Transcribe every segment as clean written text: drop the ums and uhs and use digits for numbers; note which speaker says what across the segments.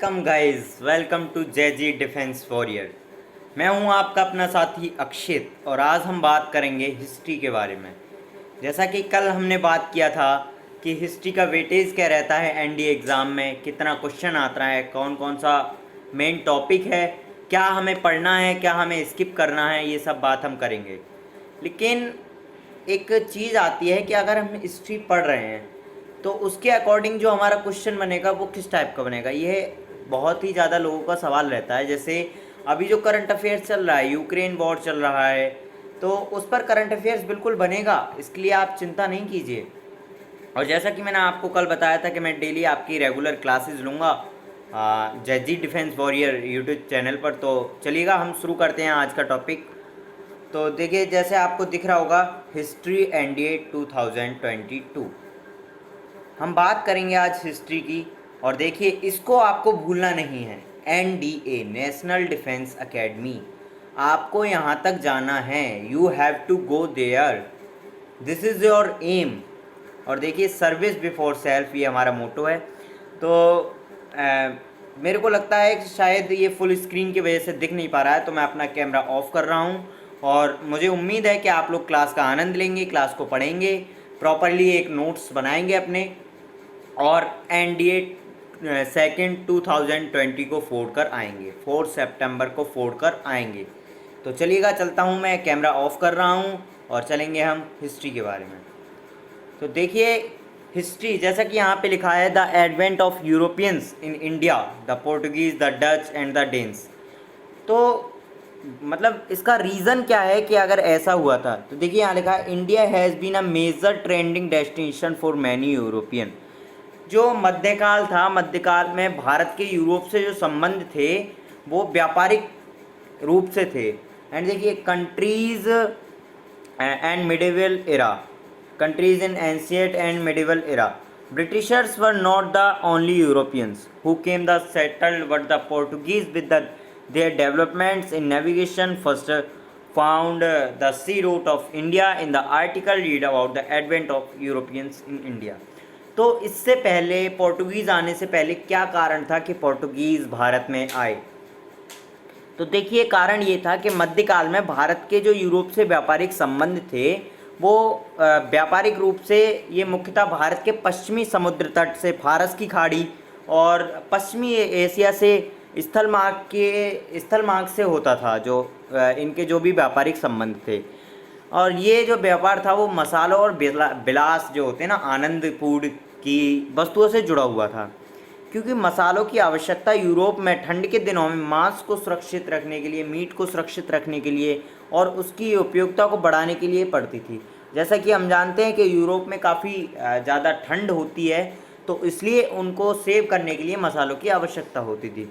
Speaker 1: Welcome guys, welcome to जय defence warrior. मैं हूं आपका अपना साथी अक्षित और आज हम बात करेंगे हिस्ट्री के बारे में। जैसा कि कल हमने बात किया था कि हिस्ट्री का वेटेज क्या रहता है एनडीए एग्ज़ाम में, कितना क्वेश्चन आता है, कौन कौन सा मेन टॉपिक है, क्या हमें पढ़ना है, क्या हमें स्किप करना है, ये सब बात हम करेंगे। लेकिन एक चीज़ आती है कि अगर हम हिस्ट्री पढ़ रहे हैं तो उसके अकॉर्डिंग जो हमारा क्वेश्चन बनेगा वो किस टाइप का बनेगा, ये बहुत ही ज़्यादा लोगों का सवाल रहता है। जैसे अभी जो करंट अफेयर्स चल रहा है, यूक्रेन वॉर चल रहा है, तो उस पर करंट अफेयर्स बिल्कुल बनेगा, इसके लिए आप चिंता नहीं कीजिए। और जैसा कि मैंने आपको कल बताया था कि मैं डेली आपकी रेगुलर क्लासेस लूँगा जय डिफेंस वॉरियर यूट्यूब चैनल पर। तो चलिएगा हम शुरू करते हैं आज का टॉपिक। तो देखिए, जैसे आपको दिख रहा होगा हिस्ट्री एनडीए 2022, हम बात करेंगे आज हिस्ट्री की। और देखिए, इसको आपको भूलना नहीं है, एनडीए नेशनल डिफेंस एकेडमी, आपको यहाँ तक जाना है, you have to go there, this is your aim. और देखिए, सर्विस बिफोर सेल्फ, ये हमारा मोटो है। तो मेरे को लगता है कि शायद ये फुल स्क्रीन की वजह से दिख नहीं पा रहा है, तो मैं अपना कैमरा ऑफ कर रहा हूँ। और मुझे उम्मीद है कि आप लोग क्लास का आनंद लेंगे, क्लास को पढ़ेंगे प्रॉपरली, एक नोट्स बनाएंगे अपने, और एनडीए सेकेंड 2020 को फोड़ कर आएंगे, 4 सितंबर को फोड़ कर आएंगे। तो चलिएगा, चलता हूँ, मैं कैमरा ऑफ कर रहा हूँ और चलेंगे हम हिस्ट्री के बारे में। तो देखिए, हिस्ट्री जैसा कि यहाँ पे लिखा है, the advent of Europeans in India, the Portuguese, the Dutch and the Danes. तो मतलब इसका रीज़न क्या है कि अगर ऐसा हुआ था, तो देखिए यहाँ लिखा है, India has been a major trending destination for many European. जो मध्यकाल था, मध्यकाल में भारत के यूरोप से जो संबंध थे वो व्यापारिक रूप से थे। एंड देखिए, countries and medieval era, countries in ancient and medieval era, Britishers were not the only Europeans who came the settled, but the Portuguese with their developments in navigation first found the sea route of India. In the article read about the advent of Europeans in India. तो इससे पहले, Portuguese आने से पहले क्या कारण था कि पोर्टुगीज़ भारत में आए? तो देखिए, कारण ये था कि मध्यकाल में भारत के जो यूरोप से व्यापारिक संबंध थे वो व्यापारिक रूप से ये मुख्यतः भारत के पश्चिमी समुद्र तट से, फारस की खाड़ी और पश्चिमी एशिया से, स्थल मार्ग से होता था, जो इनके जो भी व्यापारिक संबंध थे। और ये जो व्यापार था वो मसालों और बिलास जो होते हैं ना, आनंदपूर्ण की वस्तुओं से जुड़ा हुआ था, क्योंकि मसालों की आवश्यकता यूरोप में ठंड के दिनों में मांस को सुरक्षित रखने के लिए, मीट को सुरक्षित रखने के लिए और उसकी उपयोगिता को बढ़ाने के लिए पड़ती थी। जैसा कि हम जानते हैं कि यूरोप में काफ़ी ज़्यादा ठंड होती है, तो इसलिए उनको सेव करने के लिए मसालों की आवश्यकता होती थी।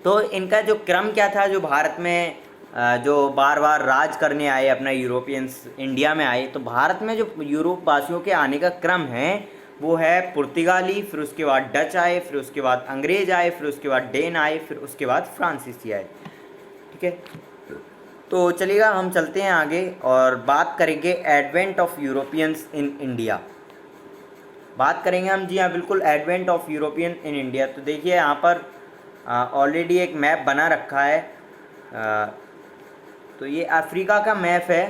Speaker 1: तो इनका जो क्रम क्या था, जो भारत में जो बार बार राज करने आए, अपना यूरोपियंस इंडिया में आए, तो भारत में जो यूरोप वासियों के आने का क्रम है वो है पुर्तगाली, फिर उसके बाद डच आए, फिर उसके बाद अंग्रेज आए, फिर उसके बाद डेन आए, फिर उसके बाद फ्रांसीसी आए। ठीक है, तो चलिएगा हम चलते हैं आगे और बात करेंगे advent of Europeans in India. बात करेंगे हम, जी हाँ बिल्कुल, advent of European in India. तो देखिए, यहाँ पर ऑलरेडी एक मैप बना रखा है। तो ये अफ्रीका का मैप है।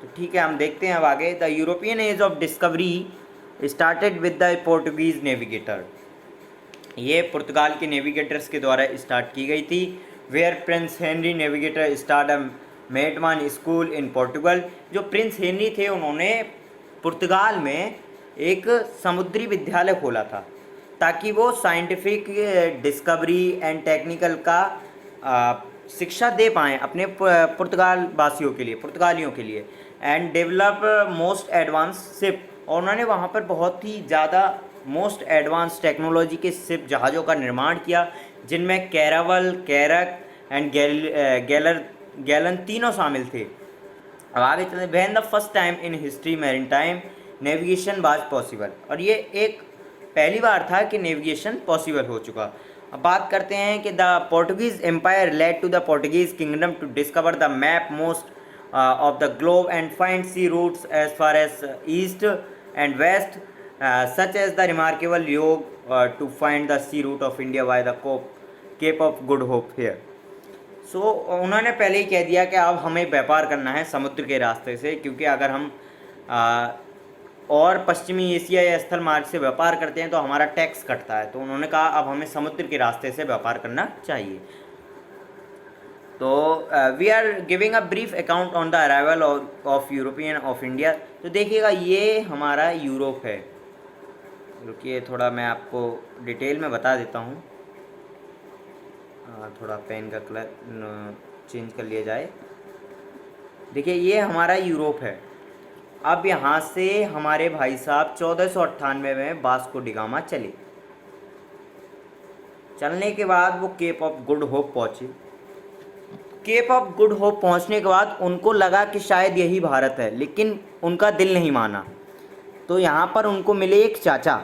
Speaker 1: तो ठीक है, हम देखते हैं अब आगे। The European age of discovery started with the Portuguese navigator, ये पुर्तगाल के नेविगेटर्स के द्वारा स्टार्ट की गई थी। Where Prince Henry navigator start a maritime school in Portugal, जो प्रिंस हेनरी थे उन्होंने पुर्तगाल में एक समुद्री विद्यालय खोला था ताकि वो साइंटिफिक डिस्कवरी एंड टेक्निकल का शिक्षा दे पाएँ अपने पुर्तगाल वासियों के लिए, पुर्तगालियों के लिए। And develop most advance ship, और उन्होंने वहाँ पर बहुत ही ज़्यादा मोस्ट एडवांस टेक्नोलॉजी के शिप, जहाज़ों का निर्माण किया, जिनमें कैरावल, कैरक एंड गैलन तीनों शामिल थे। अब आगे चलते, when the first time in history marine time navigation was possible, और ये एक पहली बार था कि नेविगेशन पॉसिबल हो चुका। अब बात करते हैं कि the Portuguese empire led to the Portuguese kingdom to discover the map most of the globe and find sea routes as far as east and west, such as the remarkable to find the sea route of India by the Cape of Good Hope here. सो उन्होंने पहले ही कह दिया कि अब हमें व्यापार करना है समुद्र के रास्ते से, क्योंकि अगर हम और पश्चिमी एशिया या स्थल मार्ग से व्यापार करते हैं तो हमारा टैक्स कटता है। तो उन्होंने कहा अब हमें समुद्र के रास्ते से व्यापार करना चाहिए। तो we are giving a brief account on the arrival of European of India. तो देखिएगा ये हमारा यूरोप है। रुकिए थोड़ा मैं आपको डिटेल में बता देता हूँ। थोड़ा पेन का कलर चेंज कर लिया जाए। देखिए ये हमारा यूरोप है। अब यहाँ से हमारे भाई साहब 1498 में वास्को डी गामा चले। चलने के बाद वो केप ऑफ गुड होप पहुँचे। केप ऑफ गुड होप पहुँचने के बाद उनको लगा कि शायद यही भारत है, लेकिन उनका दिल नहीं माना। तो यहाँ पर उनको मिले एक चाचा।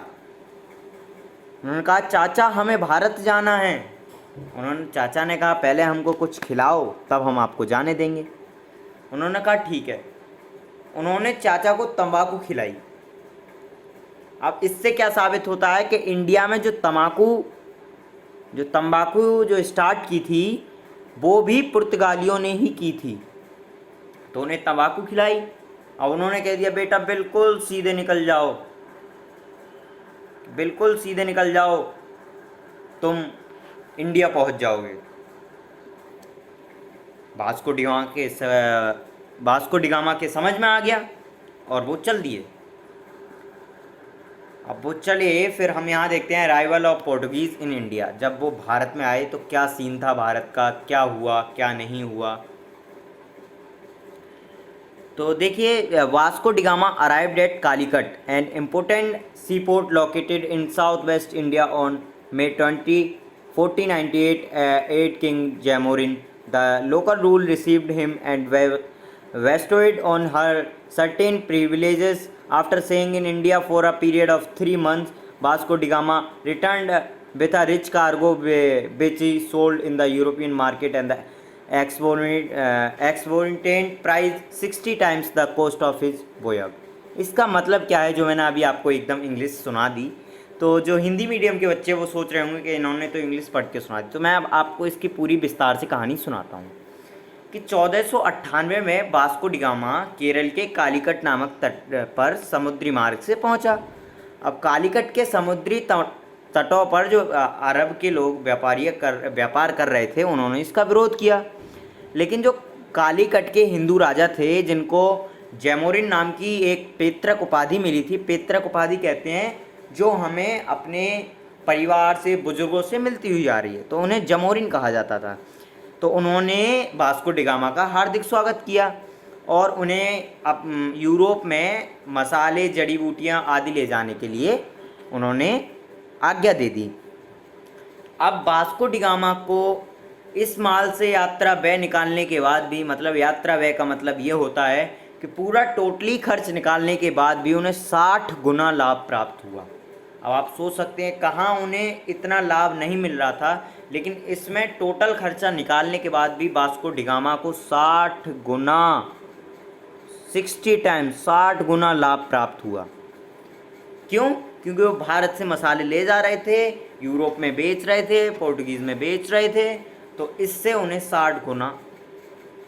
Speaker 1: उन्होंने कहा चाचा हमें भारत जाना है। चाचा ने कहा पहले हमको कुछ खिलाओ तब हम आपको जाने देंगे। उन्होंने कहा ठीक है। उन्होंने चाचा को तंबाकू खिलाई। अब इससे क्या साबित होता है कि इंडिया में जो तंबाकू जो स्टार्ट की थी वो भी पुर्तगालियों ने ही की थी। तो उन्हें तंबाकू खिलाई। अब उन्होंने कह दिया बेटा बिल्कुल सीधे निकल जाओ, बिल्कुल सीधे निकल जाओ, तुम इंडिया पहुंच जाओगे। वास्को डी गामा के समझ में आ गया और वो चल दिए। अब वो चले, फिर हम यहाँ देखते हैं arrival of Portuguese in India. जब वो भारत में आए तो क्या सीन था भारत का, क्या हुआ क्या नहीं हुआ। तो देखिए Vasco da Gama arrived at Calicut, an important sea port located in south west India on May 20, 1498 8 King Jamorin. The local rule received him and bestowed on her certain privileges. After staying in India for a period of 3 months, Vasco da Gama returned with a rich cargo which he sold in the European market, and the exorbitant price 60 times the cost of his voyage. इसका मतलब क्या है जो मैंने अभी आपको एकदम English सुना दी। तो जो हिंदी मीडियम के बच्चे वो सोच रहे होंगे कि इन्होंने तो इंग्लिश पढ़ के सुना दी। तो मैं अब आपको इसकी पूरी विस्तार से कहानी सुनाता हूँ कि 1498 में वास्को डी गामा केरल के कालीकट नामक तट पर समुद्री मार्ग से पहुँचा। अब कालीकट के समुद्री तटों पर जो अरब के लोग व्यापार कर रहे थे उन्होंने इसका विरोध किया। लेकिन जो कालीकट के हिंदू राजा थे जिनको जैमोरिन नाम की एक पैतृक उपाधि मिली थी, पैतृक उपाधि कहते हैं जो हमें अपने परिवार से बुजुर्गों से मिलती हुई आ रही है, तो उन्हें जमोरिन कहा जाता था। तो उन्होंने वास्को डी गामा का हार्दिक स्वागत किया और उन्हें यूरोप में मसाले जड़ी बूटियाँ आदि ले जाने के लिए उन्होंने आज्ञा दे दी। अब वास्को डी गामा को इस माल से यात्रा व्यय निकालने के बाद भी, मतलब यात्रा व्यय का मतलब ये होता है कि पूरा टोटली खर्च निकालने के बाद भी उन्हें 60 गुना लाभ प्राप्त हुआ। अब आप सोच सकते हैं कहाँ उन्हें इतना लाभ नहीं मिल रहा था, लेकिन इसमें टोटल खर्चा निकालने के बाद भी वास्को डी गामा को 60 गुना 60 टाइम्स 60 गुना लाभ प्राप्त हुआ। क्यों? क्योंकि वो भारत से मसाले ले जा रहे थे, यूरोप में बेच रहे थे, पोर्टुगीज़ में बेच रहे थे, तो इससे उन्हें 60 गुना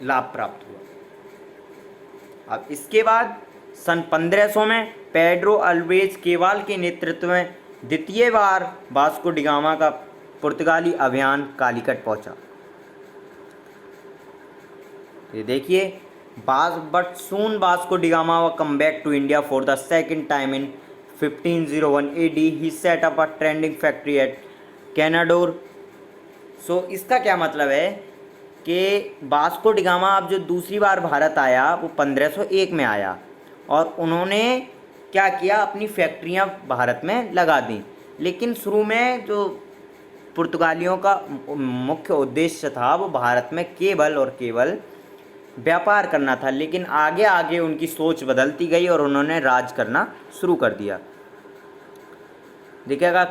Speaker 1: लाभ प्राप्त हुआ। अब इसके बाद सन 1500 में पेड्रो अल्वेज केवाल के नेतृत्व में द्वितीय बार वास्को डी गामा का पुर्तगाली अभियान कालीकट पहुंचा। ये देखिए, but soon Vasco da Gama come back to India for the second time in 1501 AD. He set up a trending factory at Cannanore. So इसका क्या मतलब है कि वास्को डी गामा अब जो दूसरी बार भारत आया वो 1501 में आया और उन्होंने क्या किया, अपनी फैक्ट्रियां भारत में लगा दी। लेकिन शुरू में जो पुर्तगालियों का मुख्य उद्देश्य था वो भारत में केवल और केवल व्यापार करना था, लेकिन आगे आगे उनकी सोच बदलती गई और उन्होंने राज करना शुरू कर दिया। देखिएगा,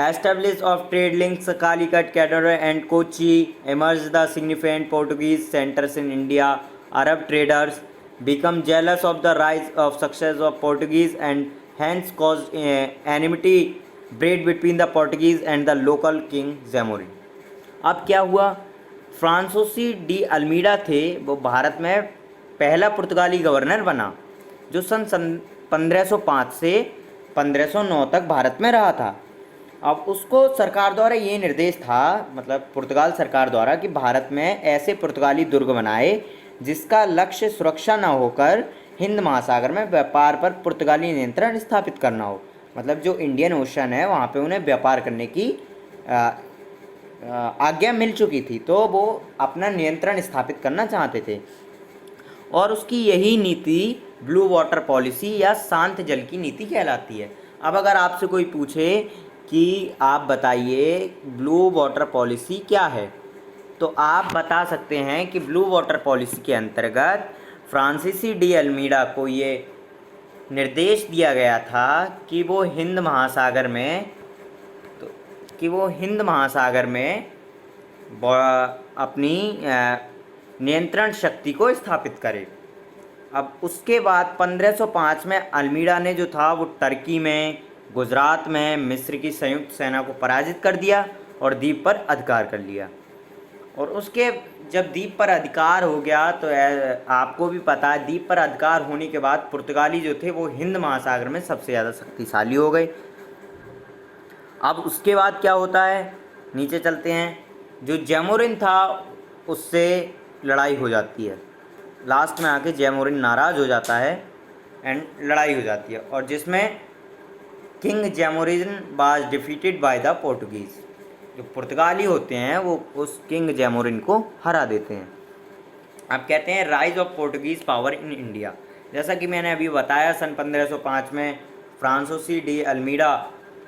Speaker 1: establish of trade links Calicut, Cadore and Kochi emerged the significant Portuguese centers in India. Arab traders become jealous of the rise of success of Portuguese and hence caused enmity bread between the Portuguese and the local king Zamorin. अब क्या हुआ, फ्रांसिसी de Almeida थे, वो भारत में पहला पुर्तगाली governor बना जो सन 1505 से 1509 तक भारत में रहा था। अब उसको सरकार द्वारा ये निर्देश था, मतलब पुर्तगाल सरकार द्वारा, कि भारत में ऐसे पुर्तगाली दुर्ग बनाए जिसका लक्ष्य सुरक्षा न होकर हिंद महासागर में व्यापार पर पुर्तगाली नियंत्रण स्थापित करना हो। मतलब जो इंडियन ओशन है वहाँ पे उन्हें व्यापार करने की आज्ञा मिल चुकी थी, तो वो अपना नियंत्रण स्थापित करना चाहते थे। और उसकी यही नीति ब्लू वाटर पॉलिसी या शांत जल की नीति कहलाती है। अब अगर आपसे कोई पूछे कि आप बताइए ब्लू वाटर पॉलिसी क्या है, तो आप बता सकते हैं कि ब्लू वाटर पॉलिसी के अंतर्गत फ्रांसीसी डी अल्मीडा को ये निर्देश दिया गया था कि वो हिंद महासागर में अपनी नियंत्रण शक्ति को स्थापित करे। अब उसके बाद 1505 में अल्मीडा ने जो था वो टर्की में, गुजरात में मिस्र की संयुक्त सेना को पराजित कर दिया और द्वीप पर अधिकार कर लिया। और उसके जब द्वीप पर अधिकार हो गया तो आपको भी पता है, द्वीप पर अधिकार होने के बाद पुर्तगाली जो थे वो हिंद महासागर में सबसे ज़्यादा शक्तिशाली हो गए। अब उसके बाद क्या होता है, नीचे चलते हैं। जो जैमोरिन था उससे लड़ाई हो जाती है, लास्ट में आके जैमोरिन नाराज़ हो जाता है एंड लड़ाई हो जाती है, और जिसमें king Zamorin was defeated by the Portuguese. जो पुर्तगाली होते हैं वो उस किंग जैमोरिन को हरा देते हैं। अब कहते हैं rise of Portuguese power in India. जैसा कि मैंने अभी बताया, सन 1505 में Francisco de Almeida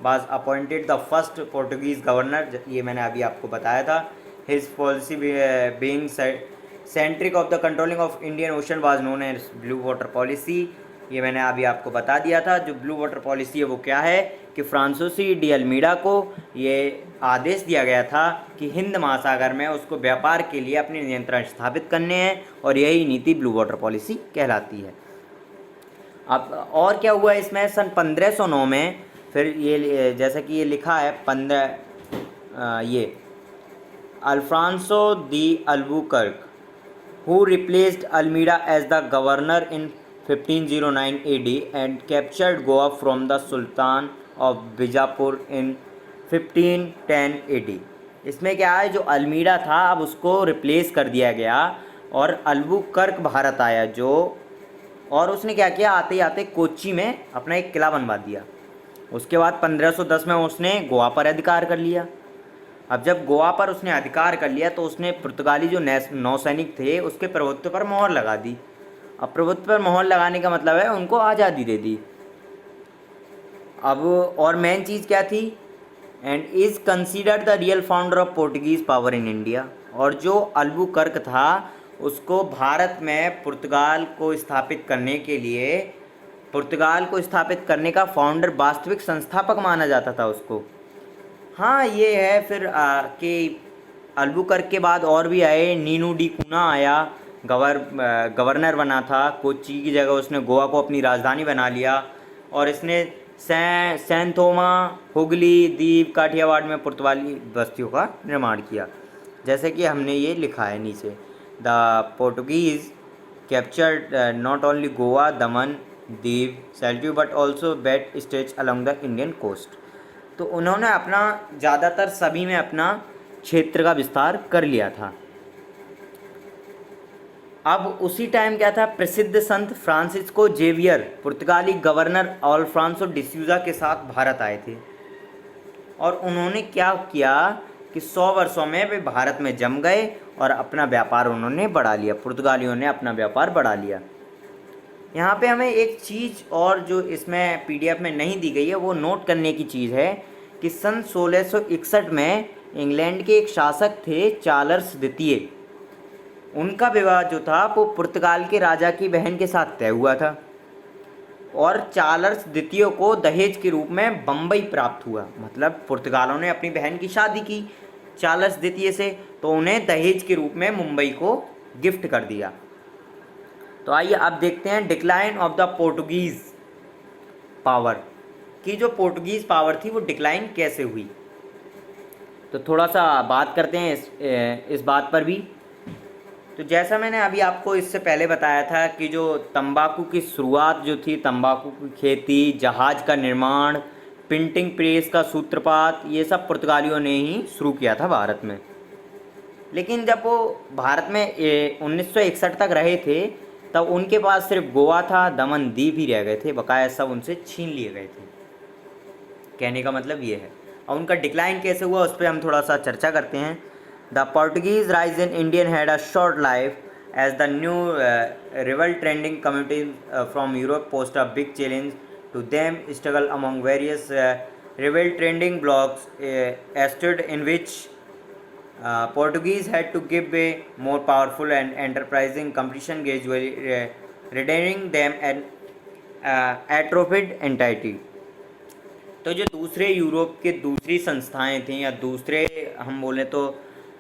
Speaker 1: was appointed the first Portuguese governor. ये मैंने अभी आपको बताया था। His policy being centric of the controlling of Indian Ocean was known as blue water policy. ये मैंने अभी आपको बता दिया था। जो ब्लू वाटर पॉलिसी है वो क्या है कि फ्रांसिसी डी अल्मीडा को ये आदेश दिया गया था कि हिंद महासागर में उसको व्यापार के लिए अपने नियंत्रण स्थापित करने हैं, और यही नीति ब्लू वाटर पॉलिसी कहलाती है। अब और क्या हुआ इसमें, सन 1509 में फिर ये जैसा कि ये लिखा है ये Alfonso de Albuquerque who replaced Almeida as the governor in 1509 AD and captured Goa from the Sultan of Bijapur in 1510 AD। इसमें क्या है, जो अल्मीडा था अब उसको रिप्लेस कर दिया गया और अल्बुकर्क भारत आया जो, और उसने क्या किया, आते ही आते कोच्चि में अपना एक किला बनवा दिया। उसके बाद 1510 में उसने गोवा पर अधिकार कर लिया। अब जब गोवा पर उसने अधिकार कर लिया तो उसने पुर्तगाली जो नौसैनिक थे उसके प्रभुत्व पर मोहर लगा दी। अब प्रभुत्व पर मोहर लगाने का मतलब है उनको आज़ादी दे दी। अब और मेन चीज़ क्या थी, and is considered the real founder of Portuguese power in India. और जो अल्बुकर्क था उसको भारत में पुर्तगाल को स्थापित करने का फाउंडर, वास्तविक संस्थापक माना जाता था उसको। हाँ ये है फिर कि अल्बुकर्क के बाद और भी आए। नीनू डी कूना आया, गवर्नर बना था। कोच्चि की जगह उसने गोवा को अपनी राजधानी बना लिया, और इसने सैन थोमा, हुगली, दीप, काठियावाड़ में पुर्तगाली बस्तियों का निर्माण किया। जैसे कि हमने ये लिखा है नीचे, the Portuguese captured not only Goa, Daman, Diu, Salsette but also bet states along the Indian coast. तो उन्होंने अपना ज़्यादातर सभी में अपना क्षेत्र का विस्तार कर लिया था। अब उसी टाइम क्या था, प्रसिद्ध संत फ्रांसिस्को जेवियर पुर्तगाली गवर्नर अल्फ्रांसो डिसूजा के साथ भारत आए थे, और उन्होंने क्या किया कि 100 वर्षों में वे भारत में जम गए और अपना व्यापार उन्होंने बढ़ा लिया। पुर्तगालियों ने अपना व्यापार बढ़ा लिया। यहाँ पे हमें एक चीज़ और जो इसमें पीडीएफ में नहीं दी गई है वो नोट करने की चीज़ है कि सन 1661 में इंग्लैंड के एक शासक थे चार्ल्स द्वितीय। उनका विवाह जो था वो पुर्तगाल के राजा की बहन के साथ तय हुआ था, और चार्ल्स द्वितीय को दहेज के रूप में बम्बई प्राप्त हुआ। मतलब पुर्तगालों ने अपनी बहन की शादी की चार्ल्स द्वितीय से, तो उन्हें दहेज के रूप में मुंबई को गिफ्ट कर दिया। तो आइए अब देखते हैं decline of the Portuguese power. कि जो पोर्टुगीज़ पावर थी वो डिक्लाइन कैसे हुई। तो थोड़ा सा बात करते हैं इस बात पर भी। तो जैसा मैंने अभी आपको इससे पहले बताया था कि जो तंबाकू की शुरुआत जो थी, तंबाकू की खेती, जहाज़ का निर्माण, प्रिंटिंग प्रेस का सूत्रपात, ये सब पुर्तगालियों ने ही शुरू किया था भारत में। लेकिन जब वो भारत में 1961 तक रहे थे तब उनके पास सिर्फ गोवा था, दमन दीव ही रह गए थे, बकाया सब उनसे छीन लिए गए थे। कहने का मतलब ये है। और उनका डिक्लाइन कैसे हुआ उस पर हम थोड़ा सा चर्चा करते हैं। The Portuguese rise in Indian had a short life as the new rival trending communities from Europe post a big challenge to them struggle among various rival trending blocks started in which Portuguese had to give a more powerful and enterprising competition, gradually rendering them an atrophied entity। तो जो दूसरे Europe के दूसरी संस्थाएं थीं या दूसरे हम बोलें तो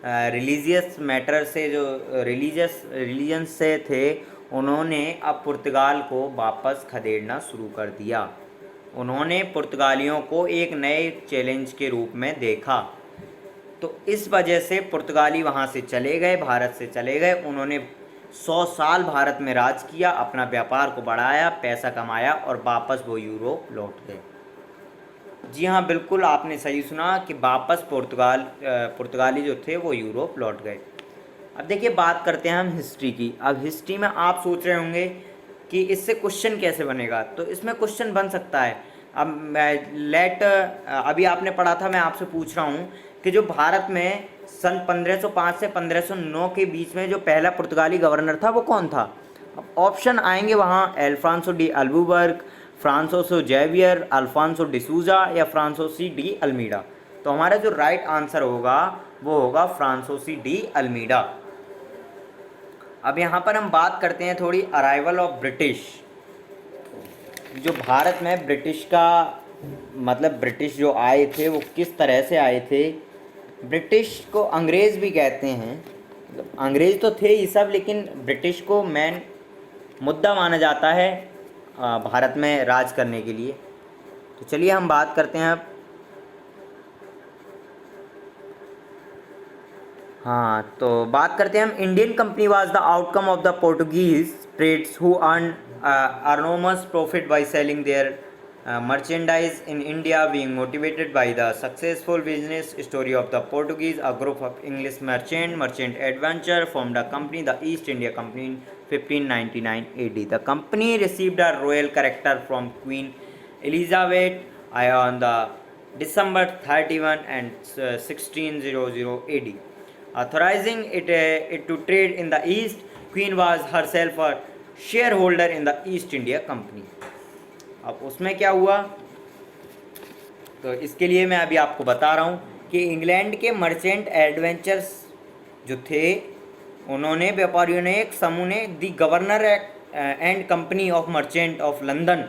Speaker 1: रिलीजियस मैटर से जो रिलीजन से थे, उन्होंने अब पुर्तगाल को वापस खदेड़ना शुरू कर दिया। उन्होंने पुर्तगालियों को एक नए चैलेंज के रूप में देखा। तो इस वजह से पुर्तगाली वहाँ से चले गए, भारत से चले गए। उन्होंने 100 साल भारत में राज किया, अपना व्यापार को बढ़ाया, पैसा कमाया और वापस वो यूरोप लौट गए। जी हाँ, बिल्कुल आपने सही सुना कि वापस पुर्तगाली जो थे वो यूरोप लौट गए। अब देखिए, बात करते हैं हम हिस्ट्री की। अब हिस्ट्री में आप सोच रहे होंगे कि इससे क्वेश्चन कैसे बनेगा। तो इसमें क्वेश्चन बन सकता है। अब अभी आपने पढ़ा था, मैं आपसे पूछ रहा हूँ कि जो भारत में सन 1505 से 1509 के बीच में जो पहला पुर्तगाली गवर्नर था वो कौन था। अब ऑप्शन आएंगे वहाँ, Alfonso de Albuquerque, Francisco Xavier, Alfonso de Sousa या फ्रांसोसी डी अल्मीडा। तो हमारा जो राइट आंसर होगा वो होगा फ्रांसोसी डी अल्मीडा। अब यहाँ पर हम बात करते हैं थोड़ी अराइवल ऑफ ब्रिटिश। जो भारत में ब्रिटिश का मतलब ब्रिटिश जो आए थे वो किस तरह से आए थे। ब्रिटिश को अंग्रेज़ भी कहते हैं, मतलब अंग्रेज़ तो थे ही सब, लेकिन ब्रिटिश को मेन मुद्दा माना जाता है भारत में राज करने के लिए। तो चलिए हम बात करते हैं अब। हाँ, तो बात करते हैं हम। Indian company was the outcome of the Portuguese trades who earn enormous profit by selling their merchandise in India, being motivated by the successful business story of the Portuguese. A group of English merchant adventure formed a company, the East India Company, in 1599 AD. The company received a royal character from Queen Elizabeth on the December 31 and 1600 AD, authorizing it to trade in the East. Queen was herself a share holder in the east India company. अब उसमें क्या हुआ, तो इसके लिए मैं अभी आपको बता रहा हूँ कि इंग्लैंड के मर्चेंट एडवेंचर्स जो थे, उन्होंने व्यापारियों ने एक समूह ने the governor and company of merchant of London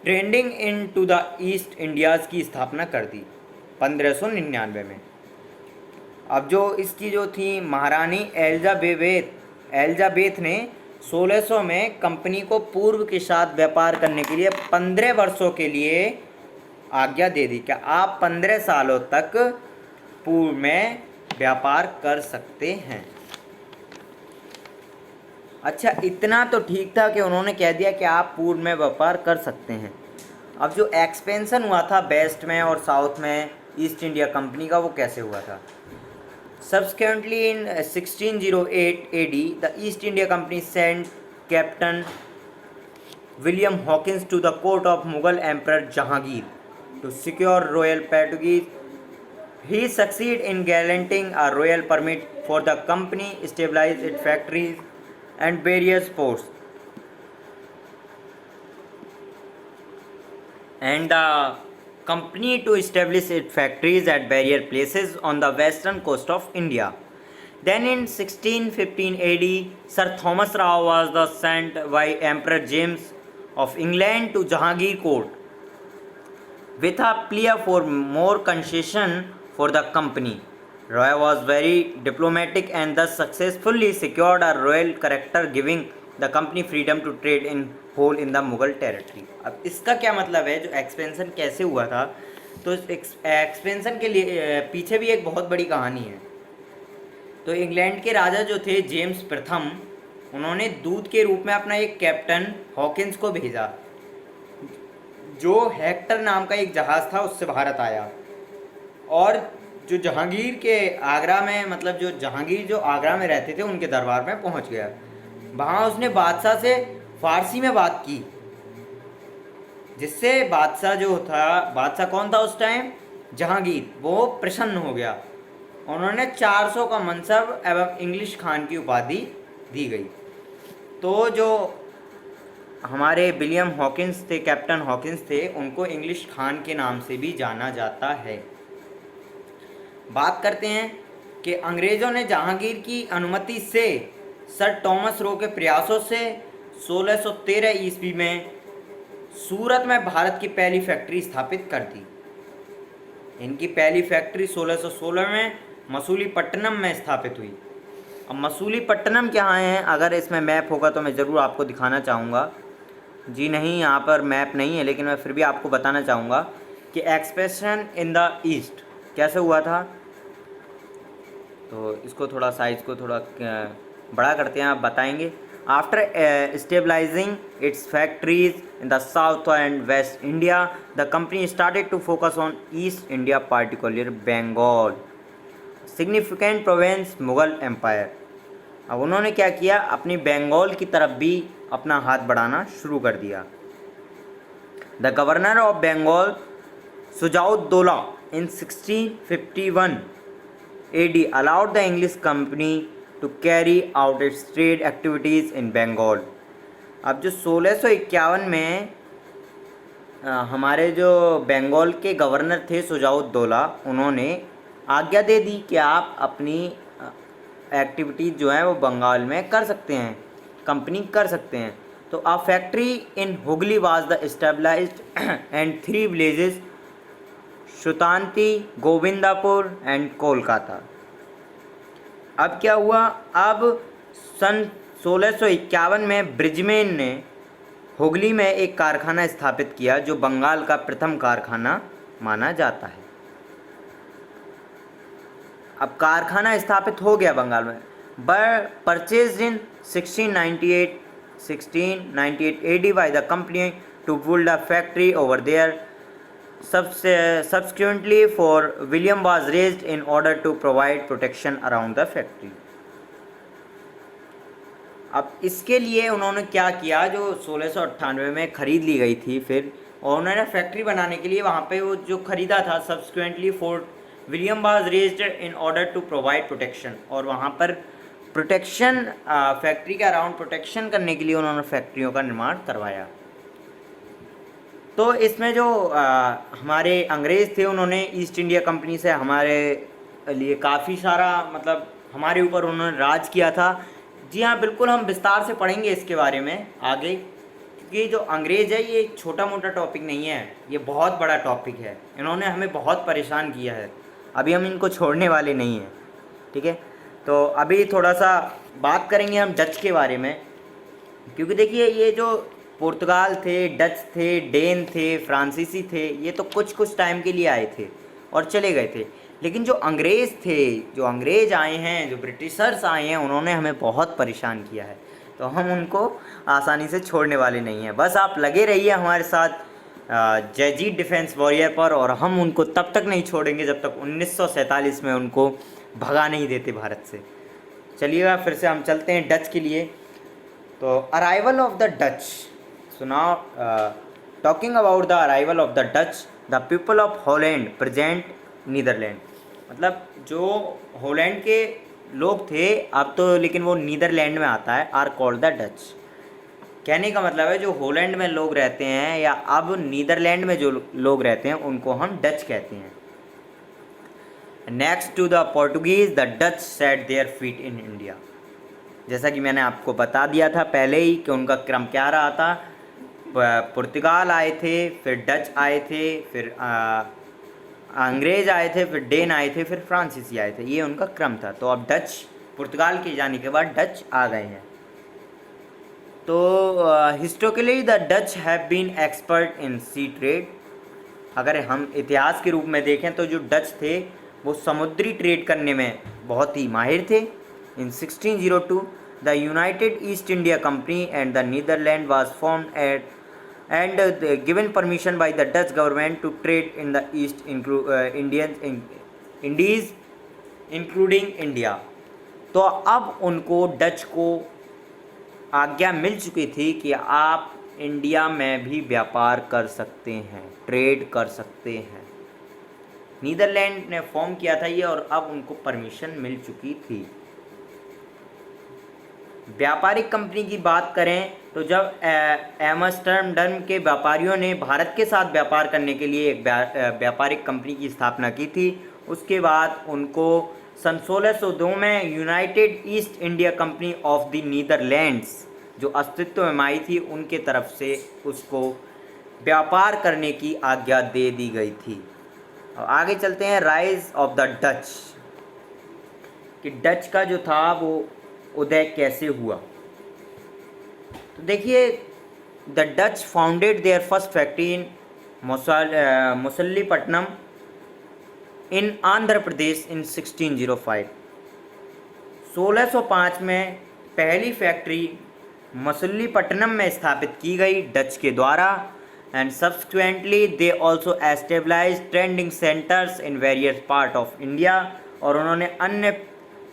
Speaker 1: trading into the East Indies की स्थापना कर दी 1599 में। अब जो इसकी जो थी महारानी एलिजाबेथ ने 1600 में कंपनी को पूर्व के साथ व्यापार करने के लिए 15 वर्षों के लिए आज्ञा दे दी। क्या आप 15 सालों तक पूर्व में व्यापार कर सकते हैं। अच्छा, इतना तो ठीक था कि उन्होंने कह दिया कि आप पूर्व में व्यापार कर सकते हैं। अब जो एक्सपेंशन हुआ था वेस्ट में और साउथ में ईस्ट इंडिया कंपनी का, वो कैसे हुआ था। Subsequently, in 1608 AD, the East India Company sent Captain William Hawkins to the court of Mughal Emperor Jahangir to secure royal Portuguese. He succeeded in granting a royal permit for the company, established its factories and various ports, and the company to establish its factories at various places on the western coast of India. Then in 1615 AD, Sir Thomas Rao was the sent by Emperor James of England to Jahangir court with a plea for more concession for the company. Roy was very diplomatic and thus successfully secured a royal character, giving the company freedom to trade in whole in the Mughal territory. अब इसका क्या मतलब है, जो expansion कैसे हुआ था, तो एक्सपेंशन के लिए पीछे भी एक बहुत बड़ी कहानी है। तो इंग्लैंड के राजा जो थे जेम्स प्रथम, उन्होंने दूत के रूप में अपना एक कैप्टन हॉकिंस को भेजा, जो हेक्टर नाम का एक जहाज़ था उससे भारत आया, और जो जहांगीर के आगरा में, मतलब जो जहांगीर जो आगरा में रहते थे उनके दरबार में पहुंच गया। वहाँ उसने बादशाह से फारसी में बात की, जिससे बादशाह जो था, बादशाह कौन था उस टाइम, जहांगीर, वो प्रसन्न हो गया। उन्होंने 400 का मनसब एवं इंग्लिश खान की उपाधि दी गई। तो जो हमारे विलियम हॉकिंस थे, कैप्टन हॉकिंस थे, उनको इंग्लिश खान के नाम से भी जाना जाता है। बात करते हैं कि अंग्रेज़ों ने जहांगीर की अनुमति से सर टॉमस रो के प्रयासों से 1613 ईस्वी में सूरत में भारत की पहली फैक्ट्री स्थापित कर दी। इनकी पहली फैक्ट्री 1616 में मसूलीपट्टनम में स्थापित हुई। अब मसूलीपट्टनम क्या है, अगर इसमें मैप होगा तो मैं ज़रूर आपको दिखाना चाहूँगा। जी नहीं, यहाँ पर मैप नहीं है, लेकिन मैं फिर भी आपको बताना चाहूँगा कि एक्सपेंशन इन द ईस्ट कैसे हुआ था। तो इसको थोड़ा साइज़ को थोड़ा बड़ा करते हैं, आप बताएंगे। After stabilising its factories in the south and west India, the company started to focus on east India, particular Bengal, significant province Mughal empire. अब उन्होंने क्या किया, अपनी बंगाल की तरफ भी अपना हाथ बढ़ाना शुरू कर दिया। The governor of Bengal Shujauddaula in 1651 AD allowed the English company to carry out its trade activities in Bengal। अब जो 1651 में हमारे जो बंगाल के गवर्नर थे सुजाउद्दौला, उन्होंने आज्ञा दे दी कि आप अपनी एक्टिविटीज़ जो है वो बंगाल में कर सकते हैं, कंपनी कर सकते हैं। तो a factory in Hooghly was the established and 3 villages, Sutanuti, Govindapur and Kolkata. अब क्या हुआ, अब सन 1651 में ब्रिजमैन ने हुगली में एक कारखाना स्थापित किया, जो बंगाल का प्रथम कारखाना माना जाता है। अब कारखाना स्थापित हो गया बंगाल में। Purchase in 1698 AD by the company to build a factory over there। Subsequently for William was raised in order to provide protection around the factory। अब इसके लिए उन्होंने क्या किया, जो 1698 में ख़रीद ली गई थी फिर, और उन्होंने फैक्ट्री बनाने के लिए वहाँ पे वो जो ख़रीदा था, subsequently Fort William was raised in order to provide protection, और वहाँ पर प्रोटेक्शन, फैक्ट्री के अराउंड प्रोटेक्शन करने के लिए उन्होंने फैक्ट्रियों का निर्माण करवाया। तो इसमें जो हमारे अंग्रेज़ थे, उन्होंने ईस्ट इंडिया कंपनी से हमारे लिए काफ़ी सारा, मतलब हमारे ऊपर उन्होंने राज किया था। जी हाँ, बिल्कुल, हम विस्तार से पढ़ेंगे इसके बारे में आगे, क्योंकि जो अंग्रेज़ है ये छोटा मोटा टॉपिक नहीं है, ये बहुत बड़ा टॉपिक है। इन्होंने हमें बहुत परेशान किया है, अभी हम इनको छोड़ने वाले नहीं हैं, ठीक है। तो अभी थोड़ा सा बात करेंगे हम डच के बारे में, क्योंकि देखिए ये जो पुर्तगाल थे, डच थे, डेन थे, फ्रांसीसी थे, ये तो कुछ टाइम के लिए आए थे और चले गए थे। लेकिन जो अंग्रेज़ थे, जो अंग्रेज़ आए हैं, जो ब्रिटिशर्स आए हैं, उन्होंने हमें बहुत परेशान किया है। तो हम उनको आसानी से छोड़ने वाले नहीं हैं। बस आप लगे रहिए हमारे साथ जयजीत डिफेंस वॉरियर पर, और हम उनको तब तक नहीं छोड़ेंगे जब तक 1947 में उनको भगा नहीं देते भारत से। चलिएगा, फिर से हम चलते हैं डच के लिए। तो arrival of the Dutch. So now talking about the arrival of the Dutch, the people of Holland present Netherland. मतलब जो हॉलैंड के लोग थे, अब तो लेकिन वो नीदरलैंड में आता है, आर कॉल्ड द डच। कहने का मतलब है जो हॉलैंड में लोग रहते हैं या अब नीदरलैंड में जो लोग रहते हैं उनको हम डच कहते हैं। Next to the Portuguese, the Dutch set their feet in India. जैसा कि मैंने आपको बता दिया था पहले ही कि उनका क्रम क्या रहा था। पुर्तगाल आए थे, फिर डच आए थे, फिर अंग्रेज़ आए थे, फिर डेन आए थे, फिर फ्रांसीसी आए थे, ये उनका क्रम था। तो अब डच, पुर्तगाल के जाने के बाद डच आ गए हैं। तो historically the Dutch have been expert in sea trade. अगर हम इतिहास के रूप में देखें तो जो डच थे वो समुद्री ट्रेड करने में बहुत ही माहिर थे। In 1602 the United East India company and the Netherland was formed at and given permission by the Dutch government to trade in the East Indies including India। तो अब उनको डच को आज्ञा मिल चुकी थी कि आप इंडिया में भी व्यापार कर सकते हैं, ट्रेड कर सकते हैं। नीदरलैंड ने फॉर्म किया था ये और अब उनको परमिशन मिल चुकी थी। व्यापारिक कंपनी की बात करें तो जब एम्स्टर्डम के व्यापारियों ने भारत के साथ व्यापार करने के लिए एक व्यापारिक कंपनी की स्थापना की थी, उसके बाद उनको सन 1602 में United East India company of the Netherlands जो अस्तित्व में आई थी उनके तरफ से उसको व्यापार करने की आज्ञा दे दी गई थी। और आगे चलते हैं राइज ऑफ द डच, कि डच का जो था वो उदय कैसे हुआ। तो देखिए, the Dutch founded their first factory in Masulipatnam in Andhra Pradesh in 1605। 1605 में पहली फैक्ट्री मसुल्लीपट्टनम में स्थापित की गई डच के द्वारा। And subsequently they also establish trading centres in various part of India. और उन्होंने अन्य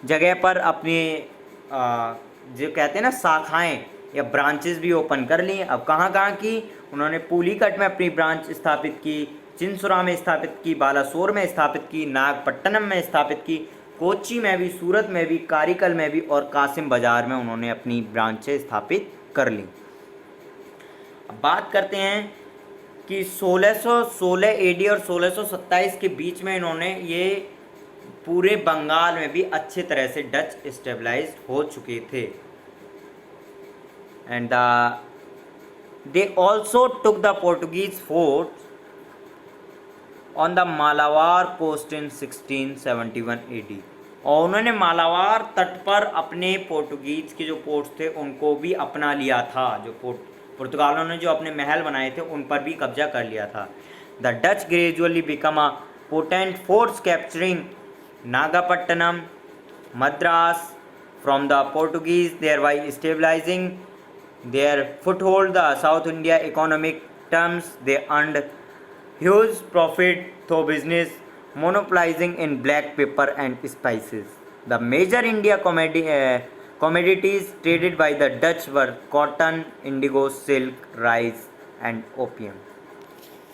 Speaker 1: जगह पर अपने जो कहते हैं ना शाखाएं या ब्रांचेस भी ओपन कर ली। अब कहाँ कहाँ की, उन्होंने पुलिकट में अपनी ब्रांच स्थापित की, चिंसुरा में स्थापित की, बालासोर में स्थापित की, नागपट्टनम में स्थापित की, कोच्चि में भी, सूरत में भी, कारिकल में भी और कासिम बाजार में उन्होंने अपनी ब्रांचें स्थापित कर ली। अब बात करते हैं कि 1616 एडी और 1627 के बीच में इन्होंने ये पूरे बंगाल में भी अच्छे तरह से डच स्टेबलाइज हो चुके थे। And they also took the Portuguese fort on the Malabar coast in 1671 AD. और उन्होंने मालाबार तट पर अपने पोर्टुगीज के जो पोर्ट्स थे उनको भी अपना लिया था। जो पुर्तगालों ने जो अपने महल बनाए थे उन पर भी कब्जा कर लिया था। The Dutch gradually become a potent force capturing Nagapattinam, Madras from the Portuguese, thereby stabilizing their foothold the South India economic terms. They earned huge profit through business monopolizing in black pepper and spices. The major India commodities traded by the Dutch were cotton, indigo, silk, rice and opium।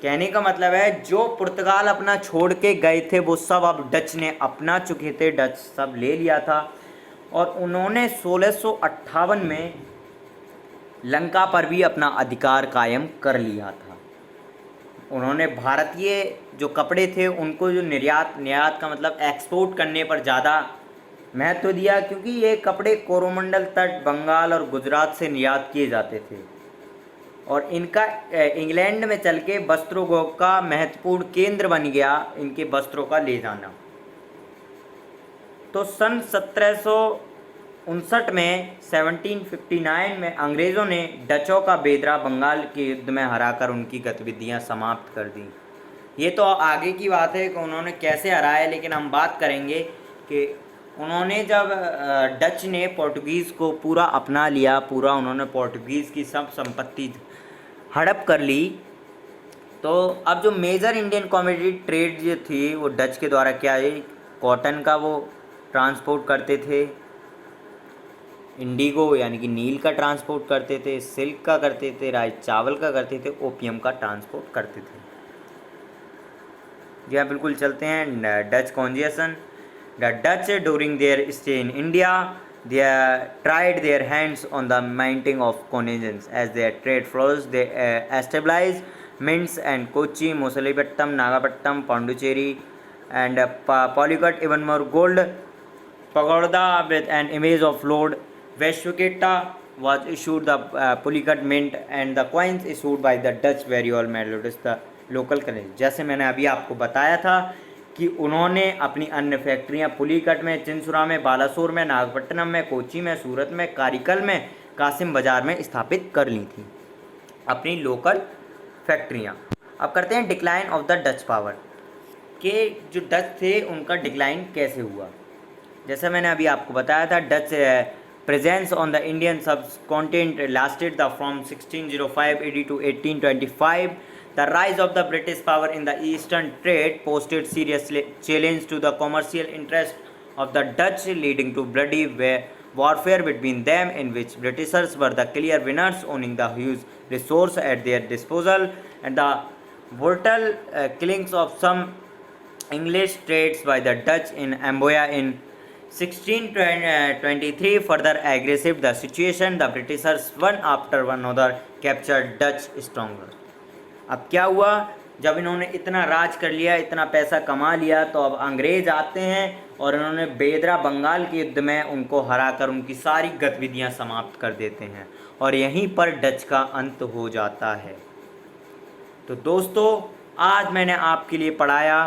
Speaker 1: कहने का मतलब है जो पुर्तगाल अपना छोड़ के गए थे वो सब अब डच ने अपना चुके थे, डच सब ले लिया था। और उन्होंने 1658 में लंका पर भी अपना अधिकार कायम कर लिया था। उन्होंने भारतीय जो कपड़े थे उनको जो निर्यात का मतलब एक्सपोर्ट करने पर ज़्यादा महत्व दिया, क्योंकि ये कपड़े कोरोमंडल तट, बंगाल और गुजरात से निर्यात किए जाते थे और इनका इंग्लैंड में चल के वस्त्रोद्योग का महत्वपूर्ण केंद्र बन गया इनके वस्त्रों का ले जाना। तो सन 1759 में 1759 में अंग्रेज़ों ने डचों का बेदरा बंगाल के युद्ध में हराकर उनकी गतिविधियां समाप्त कर दी। ये तो आगे की बात है कि उन्होंने कैसे हराया, लेकिन हम बात करेंगे कि उन्होंने जब डच ने पोर्टुगीज़ को पूरा अपना लिया, पूरा उन्होंने पोर्टुगीज़ की सब संपत्ति हड़प कर ली। तो अब जो मेजर इंडियन कॉमोडिटी ट्रेड जो थी वो डच के द्वारा क्या है, कॉटन का वो ट्रांसपोर्ट करते थे, इंडिगो यानी कि नील का ट्रांसपोर्ट करते थे, सिल्क का करते थे, राइस चावल का करते थे, ओपियम का ट्रांसपोर्ट करते थे। जी हाँ, बिल्कुल चलते हैं डच कॉन्जिएशन। The Dutch during their stay in India they tried their hands on the minting of coinage as their trade flourished. They established mints and Kochi, Mosalipattam, Nagapattam, Pondicherry and Polycut. Even more gold pagoda with an image of Lord Vashuketa was issued the Pulicat mint, and the coins issued by the Dutch very all noticed the local currency। जैसे मैंने अभी आपको बताया था कि उन्होंने अपनी अन्य फैक्ट्रियां पुलिकट में, चिंसुरा में, बालासोर में, नागपट्टनम में, कोच्चि में, सूरत में, कारिकल में, कासिम बाज़ार में स्थापित कर ली थी अपनी लोकल फैक्ट्रियाँ। अब करते हैं decline of the Dutch power, कि जो डच थे उनका डिक्लाइन कैसे हुआ। जैसा मैंने अभी आपको बताया था, Dutch presence on the Indian subcontinent lasted the from 1605 AD to 1825. The rise of the British power in the eastern trade posed serious challenge to the commercial interest of the Dutch, leading to bloody warfare between them, in which Britishers were the clear winners, owning the huge resource at their disposal, and the brutal killings of some English trades by the Dutch in Amboya in 1623 further aggressive the situation. The Britishers one after one another captured Dutch strongholds. अब क्या हुआ, जब इन्होंने इतना राज कर लिया, इतना पैसा कमा लिया, तो अब अंग्रेज आते हैं और इन्होंने बेदरा बंगाल के युद्ध में उनको हराकर उनकी सारी गतिविधियां समाप्त कर देते हैं और यहीं पर डच का अंत हो जाता है। तो दोस्तों, आज मैंने आपके लिए पढ़ाया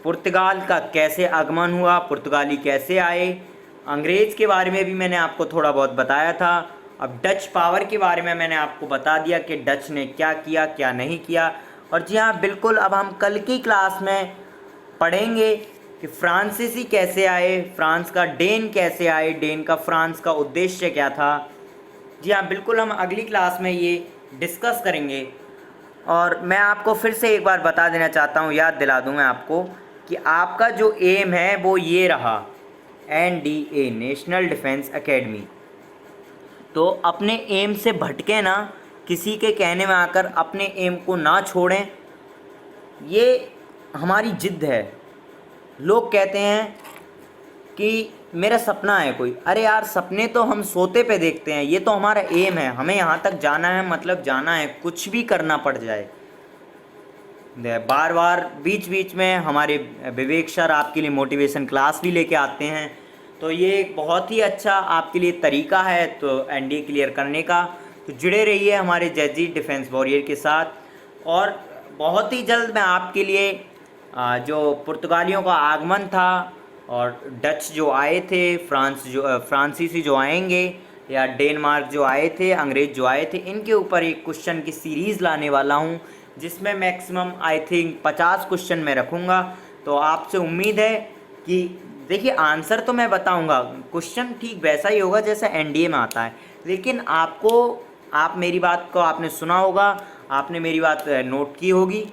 Speaker 1: पुर्तगाल का कैसे आगमन हुआ, पुर्तगाली कैसे आए, अंग्रेज़ के बारे में भी मैंने आपको थोड़ा बहुत बताया था। अब डच पावर के बारे में मैंने आपको बता दिया कि डच ने क्या किया क्या नहीं किया। और जी हाँ, बिल्कुल, अब हम कल की क्लास में पढ़ेंगे कि फ्रांसीसी कैसे आए, फ्रांस का डेन कैसे आए, डेन का फ्रांस का उद्देश्य क्या था। जी हाँ, बिल्कुल, हम अगली क्लास में ये डिस्कस करेंगे। और मैं आपको फिर से एक बार बता देना चाहता हूँ, याद दिला दूँ मैं आपको कि आपका जो एम है वो ये रहा, NDA नेशनल डिफेंस एकेडमी। तो अपने एम से भटके ना, किसी के कहने में आकर अपने एम को ना छोड़ें, ये हमारी जिद है। लोग कहते हैं कि मेरा सपना है कोई, अरे यार, सपने तो हम सोते पे देखते हैं, ये तो हमारा एम है, हमें यहाँ तक जाना है, मतलब जाना है, कुछ भी करना पड़ जाए। बार बार बीच बीच में हमारे विवेक सर आपके लिए मोटिवेशन क्लास भी लेके आते हैं, तो ये एक बहुत ही अच्छा आपके लिए तरीका है तो NDA क्लियर करने का। तो जुड़े रहिए हमारे जैजी डिफेंस वॉरियर के साथ। और बहुत ही जल्द मैं आपके लिए जो पुर्तगालियों का आगमन था और डच जो आए थे, फ्रांसीसी जो आएंगे, या डेनमार्क जो आए थे, अंग्रेज़ जो आए थे, इनके ऊपर एक क्वेश्चन की सीरीज़ लाने वाला हूँ, जिसमें मैक्सिमम आई थिंक 50 क्वेश्चन मैं रखूँगा। तो आपसे उम्मीद है कि देखिए, आंसर तो मैं बताऊँगा, क्वेश्चन ठीक वैसा ही होगा जैसा NDA में आता है, लेकिन आप मेरी बात को आपने सुना होगा, आपने मेरी बात नोट की होगी,